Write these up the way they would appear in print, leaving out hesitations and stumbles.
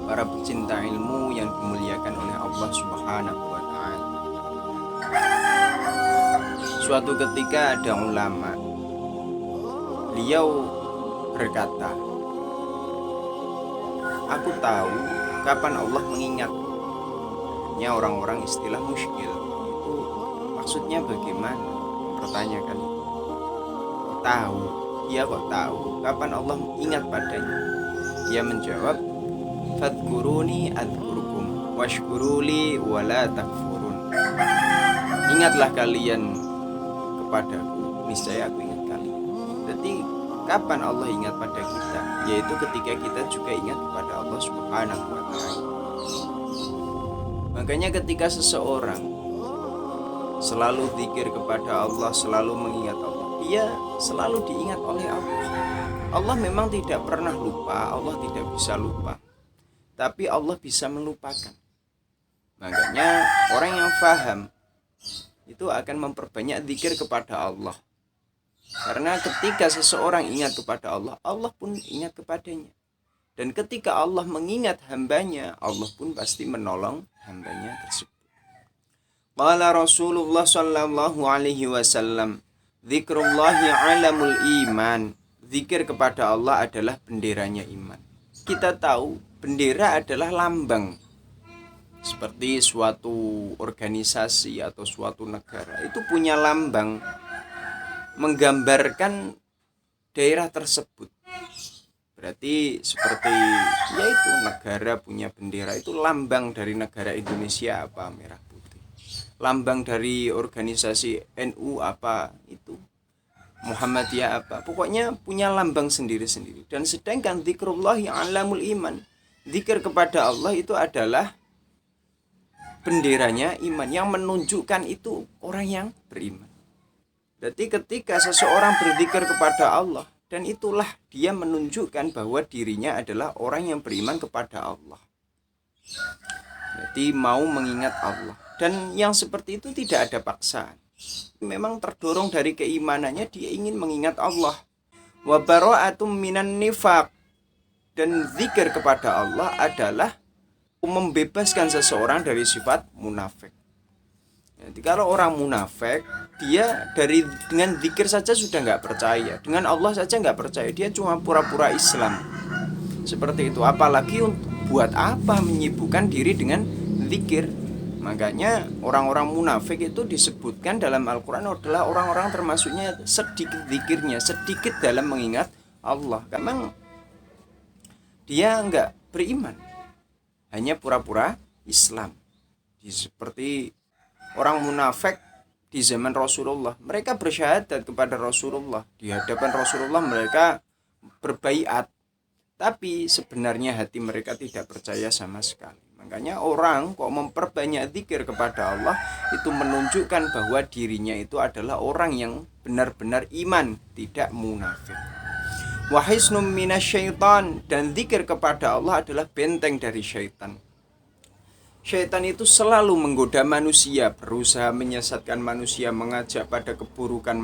para pecinta ilmu yang dimuliakan oleh Allah Subhanahu wa taala. Suatu ketika ada ulama. Beliau berkata, "Aku tahu kapan Allah mengingat." Hanya orang-orang istilah musykil. Itu maksudnya bagaimana? Pertanyakan itu. Kok tahu? Dia kok tahu kapan Allah ingat padanya? Dia menjawab, "Fadhkuruni adzkurkum washkuruli wala takfurun." Ingatlah kalian kepadaku, niscaya aku ingat kalian. Jadi kapan Allah ingat pada kita? Yaitu ketika kita juga ingat kepada Allah Subhanahu wa taala. Makanya ketika seseorang selalu zikir kepada Allah, selalu mengingat Allah, dia selalu diingat oleh Allah. Allah memang tidak pernah lupa, Allah tidak bisa lupa. Tapi Allah bisa melupakan. Makanya orang yang faham itu akan memperbanyak zikir kepada Allah. Karena ketika seseorang ingat kepada Allah, Allah pun ingat kepadanya. Dan ketika Allah mengingat hambanya, Allah pun pasti menolong hambanya tersebut. Qala Rasulullah sallallahu alaihi wasallam, "Dzikrullahi alamul iman." Zikir kepada Allah adalah benderanya iman. Kita tahu bendera adalah lambang. Seperti suatu organisasi atau suatu negara itu punya lambang menggambarkan daerah tersebut. Berarti seperti yaitu negara punya bendera, itu lambang dari negara Indonesia apa? Merah putih. Lambang dari organisasi NU apa? Itu Muhammadiyah apa? Pokoknya punya lambang sendiri-sendiri. Dan sedangkan zikrullahi alamul iman, zikir kepada Allah itu adalah benderanya iman, yang menunjukkan itu orang yang beriman. Berarti ketika seseorang berzikir kepada Allah, dan itulah dia menunjukkan bahwa dirinya adalah orang yang beriman kepada Allah. Berarti mau mengingat Allah. Dan yang seperti itu tidak ada paksaan. Memang terdorong dari keimanannya, dia ingin mengingat Allah. Wa bara'atum minan nifaq. Dan zikir kepada Allah adalah membebaskan seseorang dari sifat munafik. Jadi kalau orang munafik, dia dengan zikir saja sudah nggak percaya, dengan Allah saja nggak percaya, dia cuma pura-pura Islam. Seperti itu. Apalagi buat apa menyibukkan diri dengan zikir? Makanya orang-orang munafik itu disebutkan dalam Al-Quran adalah orang-orang termasuknya sedikit zikirnya, sedikit dalam mengingat Allah. Memang dia nggak beriman, hanya pura-pura Islam. Seperti orang munafik di zaman Rasulullah, mereka bersyahadat kepada Rasulullah, di hadapan Rasulullah mereka berbaiat, tapi sebenarnya hati mereka tidak percaya sama sekali. Makanya orang kok memperbanyak zikir kepada Allah, itu menunjukkan bahwa dirinya itu adalah orang yang benar-benar iman, tidak munafik. Wa hisnum minasyaitan, dan zikir kepada Allah adalah benteng dari syaitan. Syaitan itu selalu menggoda manusia, berusaha menyesatkan manusia, mengajak pada keburukan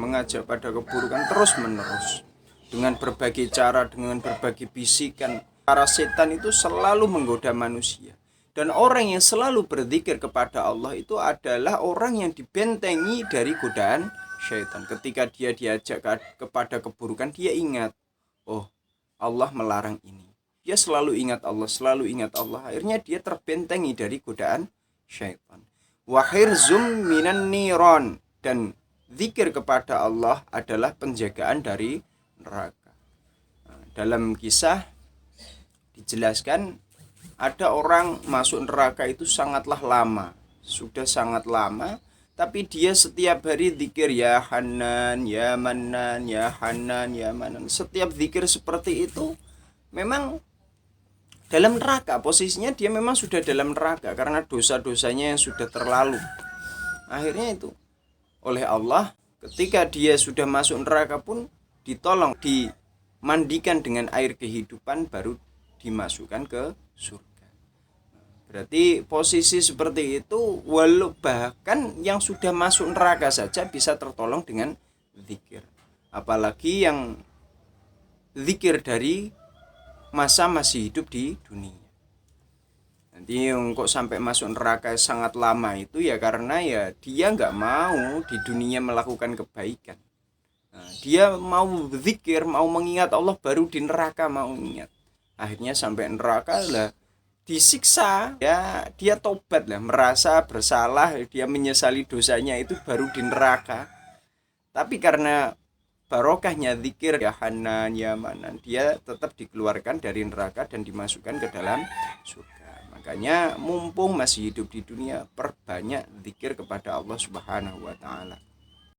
terus menerus. Dengan berbagai cara, dengan berbagai bisikan, para setan itu selalu menggoda manusia. Dan orang yang selalu berzikir kepada Allah itu adalah orang yang dibentengi dari godaan syaitan. Ketika dia diajak kepada keburukan, dia ingat, oh, Allah melarang ini. Dia selalu ingat Allah, selalu ingat Allah. Akhirnya dia terbentengi dari godaan syaitan. Wahirzum minan niron, dan zikir kepada Allah adalah penjagaan dari neraka. Dalam kisah dijelaskan ada orang masuk neraka itu sangatlah lama, sudah sangat lama, tapi dia setiap hari zikir ya Hanan, ya Manan, ya Hanan, ya Manan. Setiap zikir seperti itu memang dalam neraka, posisinya dia memang sudah dalam neraka karena dosa-dosanya yang sudah terlalu. Akhirnya itu oleh Allah, ketika dia sudah masuk neraka pun ditolong, dimandikan dengan air kehidupan, baru dimasukkan ke surga. Berarti posisi seperti itu, walau bahkan yang sudah masuk neraka saja bisa tertolong dengan zikir. Apalagi yang zikir dari masa masih hidup di dunia. Nanti kok sampai masuk neraka sangat lama itu ya karena ya dia nggak mau di dunia melakukan kebaikan. Nah, dia mau berzikir, mau mengingat Allah, baru di neraka mau ingat. Akhirnya sampai neraka lah disiksa, ya dia tobat lah, merasa bersalah, dia menyesali dosanya itu baru di neraka. Tapi karena barokahnya zikir ya Hanan ya Manan, dia tetap dikeluarkan dari neraka dan dimasukkan ke dalam surga. Makanya mumpung masih hidup di dunia, perbanyak zikir kepada Allah Subhanahu wa taala.